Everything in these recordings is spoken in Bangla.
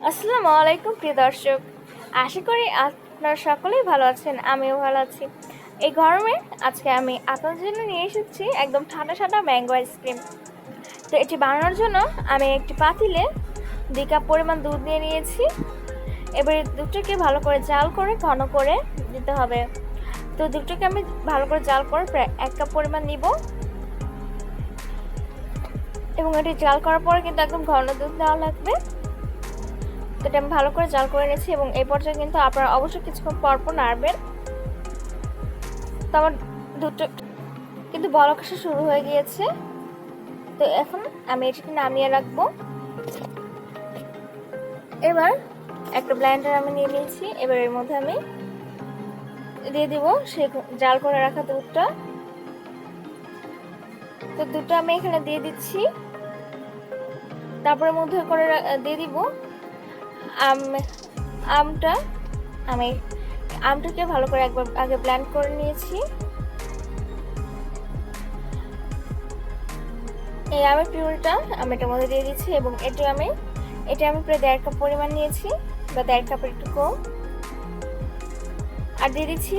আসসালামু আলাইকুম প্রিয় দর্শক, আশা করি আপনারা সকলেই ভালো আছেন। আমিও ভালো আছি। এই গরমে আজকে আমি আপনাদের জন্য নিয়ে এসেছি একদম ঠান্ডা ঠান্ডা ম্যাঙ্গো আইসক্রিম। তো এটি বানানোর জন্য আমি একটি পাতিলে 2 কাপ পরিমাণ দুধ নিয়ে নিয়েছি। এবারে দুধটাকে ভালো করে জাল করে ঘন করে দিতে হবে। তো দুধটাকে আমি ভালো করে জাল করে প্রায় 1 কাপ পরিমাণ নিব এবং এটি জাল করার পরে কিন্তু একদম ঘন দুধ দেওয়া লাগবে। তো এটা আমি ভালো করে জাল করে নিয়েছি এবং এই পর্যায়ে কিন্তু আপনারা অবশ্যই কিছুক্ষণ পরপর নাড়বেন। তো আমার দুধটা কিন্তু বলক আসা শুরু হয়ে গিয়েছে। তো এখন আমি এটাকে নামিয়ে রাখবো। এবার একটা ব্লেন্ডার আমি নিয়ে নিয়েছি। এবার এর মধ্যে আমি দিয়ে দিব সেই জাল করে রাখা দুধটা। তো দুধটা আমি এখানে দিয়ে দিচ্ছি। তারপরে মধ্যে করে দিয়ে দিব আমি আমটাকে ভালো করে একবার আগে ব্লেন্ড করে নিয়েছি। এই আমের পিউরিটা আমি এটার মধ্যে দিয়ে দিচ্ছি এবং এটা আমি প্রায় 1.5 কাপ পরিমাণ নিয়েছি বা 1.5 কাপের একটু কম। আর দিয়ে দিচ্ছি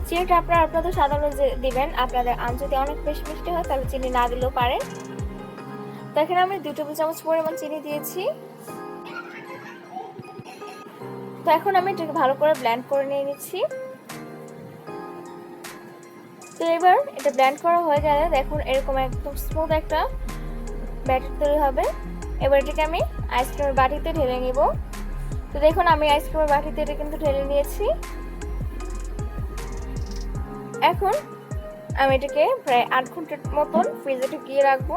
চিনিটা আপনারা আপনাদের স্বাদ অনুযায়ী দিবেন। আপনাদের আম যদি অনেক বেশি মিষ্টি হয় তাহলে চিনি না দিলেও পারেন। তো এখানে আমি 2 টেবিল চামচ পরিমাণ চিনি দিয়েছি। তো এখন আমি এটাকে ভালো করে ব্লেন্ড করে নিয়ে নিচ্ছি। তো এবার এটা ব্লেন্ড করা হয়ে গেলে দেখুন এরকম একদম স্মুথ একটা ব্যাটার তৈরি হবে। এবার এটাকে আমি আইসক্রিমের বাটিতে ঢেলে নিব। তো দেখুন আমি আইসক্রিমের বাটিতে এটা কিন্তু ঢেলে নিয়েছি। এখন আমি এটাকে প্রায় 8 ঘন্টার মতন ফ্রিজে ঢুকিয়ে রাখবো।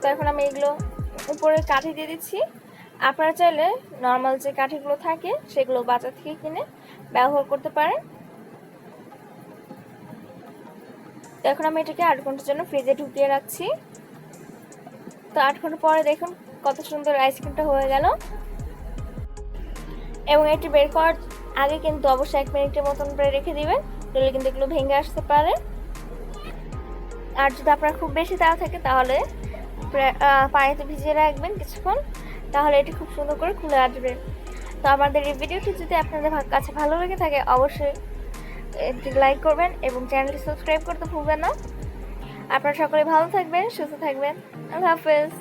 তো এখন আমি এগুলো উপরে কাঠি দিয়ে দিচ্ছি। আপনারা চাইলে নর্মাল যে কাঠিগুলো থাকে সেগুলো বাজার থেকে কিনে ব্যবহার করতে পারেন। তো এখন আমি এটাকে 8 ঘন্টার জন্য ফ্রিজে ঢুকিয়ে রাখছি। তো 8 ঘন্টা পরে দেখুন কত সুন্দর আইসক্রিমটা হয়ে গেল। এবং এটি বের করার আগে কিন্তু অবশ্যই 1 মিনিটের মতন করে রেখে দিবেন, তাহলে কিন্তু এগুলো ভেঙে আসতে পারে। আর যদি আপনার খুব বেশি তাড়া থাকে তাহলে পানিতে ভিজিয়ে রাখবেন কিছুক্ষণ, তাহলে এটি খুব সুন্দর করে খুলে আসবে। তো আমাদের এই ভিডিওটি যদি আপনাদের কাছে ভালো লেগে থাকে অবশ্যই এটি লাইক করবেন এবং চ্যানেলটি সাবস্ক্রাইব করতে ভুলবেন না। আপনারা সকলে ভালো থাকবেন, সুস্থ থাকবেন। আল্লাহ হাফেজ।